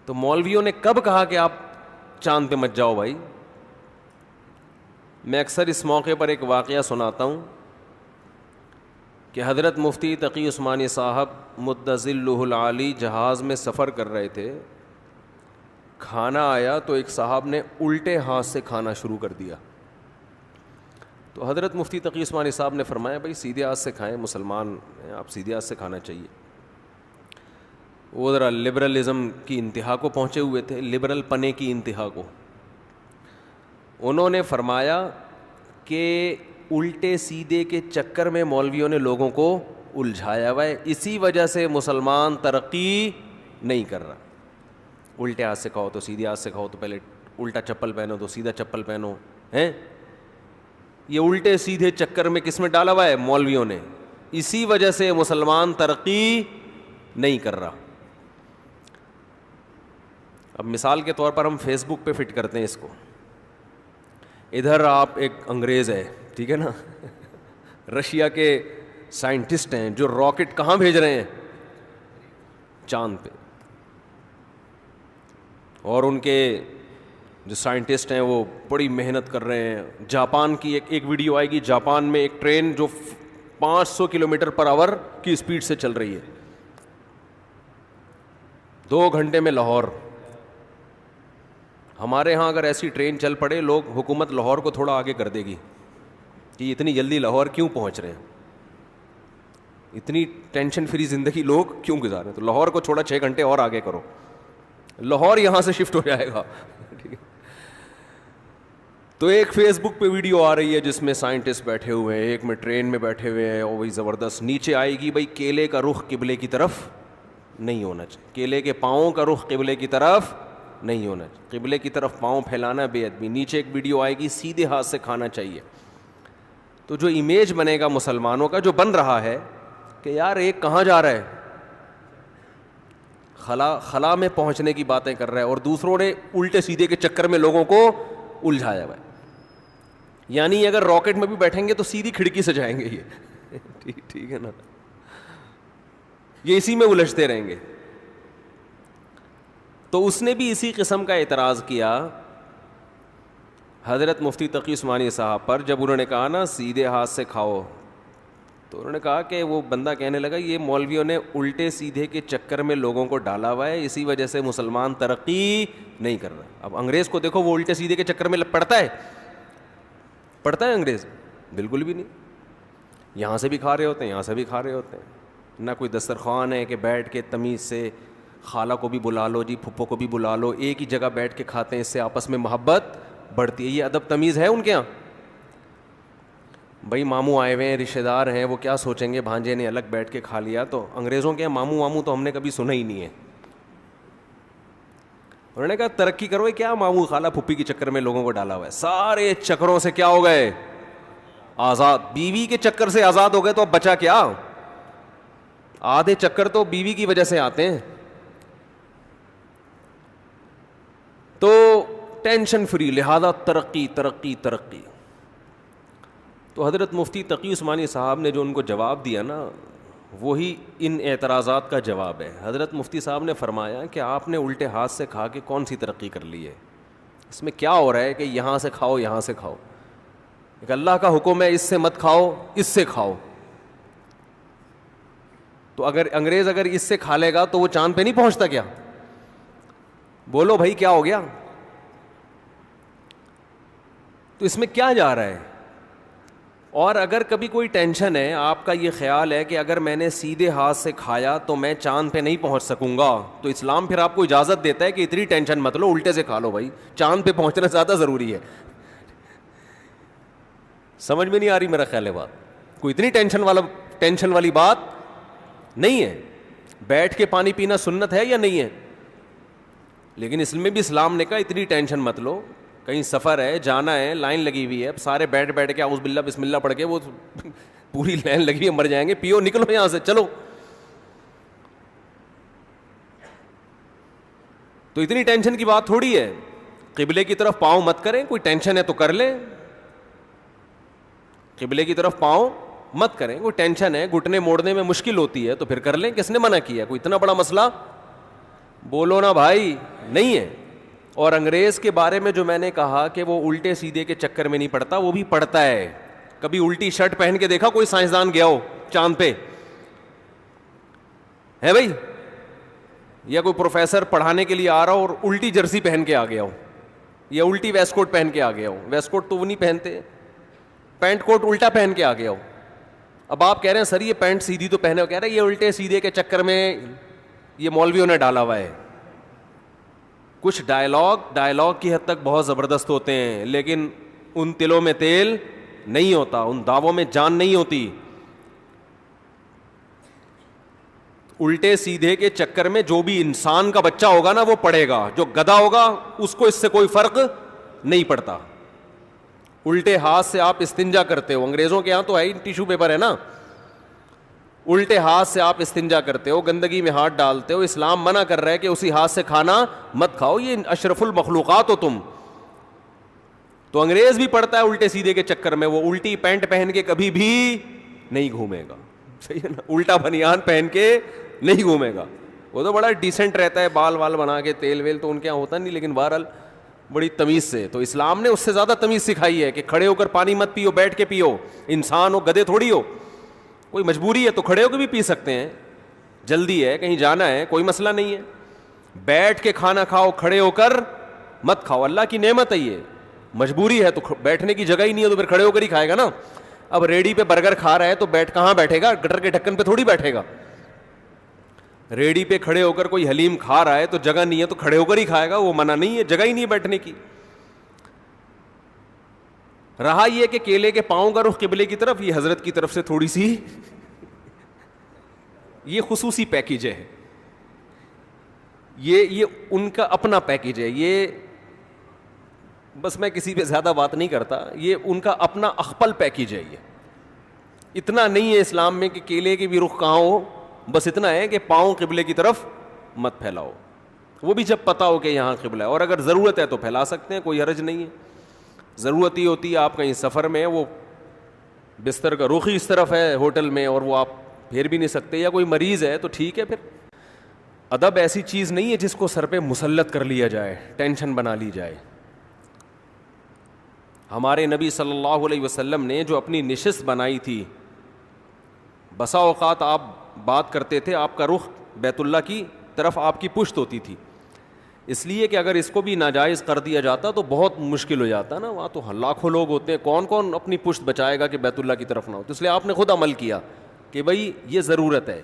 تو مولویوں نے کب کہا کہ آپ چاند پہ مت جاؤ بھائی؟ میں اکثر اس موقع پر ایک واقعہ سناتا ہوں کہ حضرت مفتی تقی عثمانی صاحب مدظلہ العالی جہاز میں سفر کر رہے تھے. کھانا آیا تو ایک صاحب نے الٹے ہاتھ سے کھانا شروع کر دیا. تو حضرت مفتی تقی عثمانی صاحب نے فرمایا بھائی سیدھے ہاتھ سے کھائیں, مسلمان ہیں آپ, سیدھے ہاتھ سے کھانا چاہیے. وہ ذرا لبرلزم کی انتہا کو پہنچے ہوئے تھے, لبرل پنے کی انتہا کو. انہوں نے فرمایا کہ الٹے سیدھے کے چکر میں مولویوں نے لوگوں کو الجھایا ہوا ہے, اسی وجہ سے مسلمان ترقی نہیں کر رہا. الٹے ہاتھ سے کھاؤ تو سیدھے ہاتھ سے کھاؤ, تو پہلے الٹا چپل پہنو تو سیدھا چپل پہنو ہیں. یہ الٹے سیدھے چکر میں کس میں ڈالا ہوا ہے؟ مولویوں نے. اسی وجہ سے مسلمان ترقی نہیں کر رہا. اب مثال کے طور پر ہم فیس بک پہ فٹ کرتے ہیں اس کو. ادھر آپ ایک انگریز ہے, ٹھیک ہے نا, رشیا کے سائنٹسٹ ہیں جو راکٹ کہاں بھیج رہے ہیں؟ چاند پہ. اور ان کے جو سائنٹسٹ ہیں وہ بڑی محنت کر رہے ہیں. جاپان کی ایک ویڈیو آئے گی, جاپان میں ایک ٹرین جو 500 کلومیٹر پر آور کی اسپیڈ سے چل رہی ہے, 2 گھنٹے میں لاہور. ہمارے ہاں اگر ایسی ٹرین چل پڑے, لوگ حکومت لاہور کو تھوڑا آگے کر دے گی کہ اتنی جلدی لاہور کیوں پہنچ رہے ہیں, اتنی ٹینشن فری زندگی لوگ کیوں گزارے, تو لاہور کو چھوڑا 6 گھنٹے اور آگے کرو, لاہور یہاں سے شفٹ ہو جائے گا. ٹھیک ہے. تو ایک فیس بک پہ ویڈیو آ رہی ہے جس میں سائنٹسٹ بیٹھے ہوئے ہیں, ایک میں ٹرین میں بیٹھے ہوئے ہیں, اور وہی زبردست نیچے آئے گی بھائی کیلے کا رخ قبلے کی طرف نہیں ہونا چاہیے, کیلے کے پاؤں کا رخ قبلے کی طرف نہیں ہونا چاہیے, قبلے کی طرف پاؤں پھیلانا بے ادبی. نیچے ایک ویڈیو آئے گی سیدھے ہاتھ سے کھانا چاہیے. تو جو امیج بنے گا مسلمانوں کا, جو بن رہا ہے کہ یار ایک کہاں جا رہا ہے, خلا میں پہنچنے کی باتیں کر رہا ہے, اور دوسروں نے الٹے سیدھے کے چکر میں لوگوں کو الجھایا ہوا ہے. یعنی اگر راکٹ میں بھی بیٹھیں گے تو سیدھی کھڑکی سے جائیں گے یہ. ٹھیک ہے نا, یہ اسی میں الجھتے رہیں گے. تو اس نے بھی اسی قسم کا اعتراض کیا حضرت مفتی تقی عثمانی صاحب پر, جب انہوں نے کہا نا سیدھے ہاتھ سے کھاؤ. تو انہوں نے کہا کہ وہ بندہ کہنے لگا یہ مولویوں نے الٹے سیدھے کے چکر میں لوگوں کو ڈالا ہوا ہے, اسی وجہ سے مسلمان ترقی نہیں کر رہا. اب انگریز کو دیکھو, وہ الٹے سیدھے کے چکر میں پڑتا ہے انگریز؟ بالکل بھی نہیں. یہاں سے بھی کھا رہے ہوتے ہیں, یہاں سے بھی کھا رہے ہوتے ہیں. نہ کوئی دسترخوان ہے کہ بیٹھ کے تمیز سے خالہ کو بھی بلا لو جی, پھپھو کو بھی بلا لو, ایک ہی جگہ بیٹھ کے کھاتے ہیں, اس سے آپس میں محبت بڑھتی ہے. یہ ادب تمیز ہے ان کے یہاں؟ بھائی ماموں آئے ہوئے ہیں, رشتہ دار ہیں, وہ کیا سوچیں گے بھانجے نے الگ بیٹھ کے کھا لیا. تو انگریزوں کے ماموں واموں تو ہم نے کبھی سنا ہی نہیں ہے. انہوں نے کہا ترقی کرو, کیا ماموں خالہ پھپھی کے چکر میں لوگوں کو ڈالا ہوا ہے. سارے چکروں سے کیا ہو گئے؟ آزاد. بیوی کے چکر سے آزاد ہو گئے تو اب بچا کیا؟ آدھے چکر تو بیوی کی وجہ سے آتے ہیں. تو ٹینشن فری, لہذا ترقی ترقی ترقی. تو حضرت مفتی تقی عثمانی صاحب نے جو ان کو جواب دیا نا, وہی ان اعتراضات کا جواب ہے. حضرت مفتی صاحب نے فرمایا کہ آپ نے الٹے ہاتھ سے کھا کے کون سی ترقی کر لی ہے؟ اس میں کیا ہو رہا ہے کہ یہاں سے کھاؤ یہاں سے کھاؤ؟ ایک اللہ کا حکم ہے اس سے مت کھاؤ, اس سے کھاؤ. تو اگر انگریز اگر اس سے کھا لے گا تو وہ چاند پہ نہیں پہنچتا کیا؟ بولو بھائی کیا ہو گیا؟ تو اس میں کیا جا رہا ہے؟ اور اگر کبھی کوئی ٹینشن ہے, آپ کا یہ خیال ہے کہ اگر میں نے سیدھے ہاتھ سے کھایا تو میں چاند پہ نہیں پہنچ سکوں گا, تو اسلام پھر آپ کو اجازت دیتا ہے کہ اتنی ٹینشن مت لو, الٹے سے کھا لو بھائی, چاند پہ پہنچنا زیادہ ضروری ہے. سمجھ میں نہیں آ رہی میرا خیال ہے بات؟ کوئی اتنی ٹینشن والی بات نہیں ہے. بیٹھ کے پانی پینا سنت ہے یا نہیں ہے؟ لیکن اس میں بھی اسلام نے کہا اتنی ٹینشن مت لو. کہیں سفر ہے, جانا ہے, لائن لگی ہوئی ہے, سارے بیٹھ کے اعوذ باللہ بسم اللہ پڑھ کے وہ پوری لائن لگی ہے, مر جائیں گے. پیو, نکلو یہاں سے, چلو. تو اتنی ٹینشن کی بات تھوڑی ہے. قبلے کی طرف پاؤں مت کریں, کوئی ٹینشن ہے تو کر لیں. قبلے کی طرف پاؤں مت کریں, کوئی ٹینشن ہے, گھٹنے موڑنے میں مشکل ہوتی ہے تو پھر کر لیں. کس نے منع کیا؟ کوئی اتنا بڑا مسئلہ بولو نا بھائی, نہیں ہے. اور انگریز کے بارے میں جو میں نے کہا کہ وہ الٹے سیدھے کے چکر میں نہیں پڑتا, وہ بھی پڑتا ہے. کبھی الٹی شرٹ پہن کے دیکھا کوئی سائنسدان گیا ہو چاند پہ ہے بھائی؟ یا کوئی پروفیسر پڑھانے کے لیے آ رہا ہو اور الٹی جرسی پہن کے آ گیا ہو, یا الٹی ویسٹ کوٹ پہن کے آ گیا ہو. ویسٹ کوٹ تو وہ نہیں پہنتے, پینٹ کوٹ الٹا پہن کے آ گیا ہو. اب آپ کہہ رہے ہیں سر یہ پینٹ سیدھی تو پہنے ہو, کہہ رہے ہیں یہ الٹے سیدھے کے چکر میں یہ مولویوں نے ڈالا ہوا ہے. کچھ ڈائلاگ کی حد تک بہت زبردست ہوتے ہیں, لیکن ان تلوں میں تیل نہیں ہوتا, ان دعووں میں جان نہیں ہوتی. الٹے سیدھے کے چکر میں جو بھی انسان کا بچہ ہوگا نا وہ پڑے گا, جو گدھا ہوگا اس کو اس سے کوئی فرق نہیں پڑتا. الٹے ہاتھ سے آپ استنجا کرتے ہو, انگریزوں کے یہاں تو ہے ہی ٹیشو پیپر ہے نا, الٹے ہاتھ سے آپ استنجا کرتے ہو, گندگی میں ہاتھ ڈالتے ہو. اسلام منع کر رہا ہے کہ اسی ہاتھ سے کھانا مت کھاؤ, یہ اشرف المخلوقات ہو تم. تو انگریز بھی پڑتا ہے الٹے سیدھے کے چکر میں, وہ الٹی پینٹ پہن کے کبھی بھی نہیں گھومے گا, صحیح ہے نا, الٹا بنیان پہن کے نہیں گھومے گا. وہ تو بڑا ڈیسنٹ رہتا ہے, بال وال بنا کے, تیل ویل تو ان کے یہاں ہوتا نہیں, لیکن بہرحال بڑی تمیز سے. تو اسلام نے اس سے زیادہ تمیز سکھائی ہے کہ کھڑے ہو کر پانی مت پیو, بیٹھ کے پیو. انسان ہو, گدھے تھوڑی ہو. کوئی مجبوری ہے تو کھڑے ہو کے بھی پی سکتے ہیں, جلدی ہے کہیں جانا ہے کوئی مسئلہ نہیں ہے. بیٹھ کے کھانا کھاؤ, کھڑے ہو کر مت کھاؤ, اللہ کی نعمت ہے یہ. مجبوری ہے تو بیٹھنے کی جگہ ہی نہیں ہے تو پھر کھڑے ہو کر ہی کھائے گا نا. اب ریڈی پہ برگر کھا رہا ہے تو کہاں بیٹھے گا, گٹر کے ڈھکن پہ تھوڑی بیٹھے گا. ریڈی پہ کھڑے ہو کر کوئی حلیم کھا رہا ہے تو جگہ نہیں ہے تو کھڑے ہو کر ہی کھائے گا, وہ منع نہیں ہے, جگہ ہی نہیں ہے بیٹھنے کی. رہا یہ کہ کیلے کے پاؤں کا رخ قبلے کی طرف, یہ حضرت کی طرف سے تھوڑی سی یہ خصوصی پیکیج ہے, یہ ان کا اپنا پیکیج ہے. یہ بس میں کسی پہ زیادہ بات نہیں کرتا, یہ ان کا اپنا اخپل پیکیج ہے. یہ اتنا نہیں ہے اسلام میں کہ کیلے کے بھی رخ کہاں ہو, بس اتنا ہے کہ پاؤں قبلے کی طرف مت پھیلاؤ, وہ بھی جب پتہ ہو کہ یہاں قبلہ ہے. اور اگر ضرورت ہے تو پھیلا سکتے ہیں, کوئی حرج نہیں ہے. ضرورت ہی ہوتی ہے آپ کہیں سفر میں, وہ بستر کا رخ ہی اس طرف ہے ہوٹل میں اور وہ آپ پھیر بھی نہیں سکتے, یا کوئی مریض ہے تو ٹھیک ہے. پھر ادب ایسی چیز نہیں ہے جس کو سر پہ مسلط کر لیا جائے, ٹینشن بنا لی جائے. ہمارے نبی صلی اللہ علیہ وسلم نے جو اپنی نشست بنائی تھی, بسا اوقات آپ بات کرتے تھے آپ کا رخ بیت اللہ کی طرف آپ کی پشت ہوتی تھی, اس لیے کہ اگر اس کو بھی ناجائز کر دیا جاتا تو بہت مشکل ہو جاتا نا. وہاں تو لاکھوں لوگ ہوتے ہیں, کون کون اپنی پشت بچائے گا کہ بیت اللہ کی طرف نہ ہو. تو اس لیے آپ نے خود عمل کیا کہ بھائی یہ ضرورت ہے.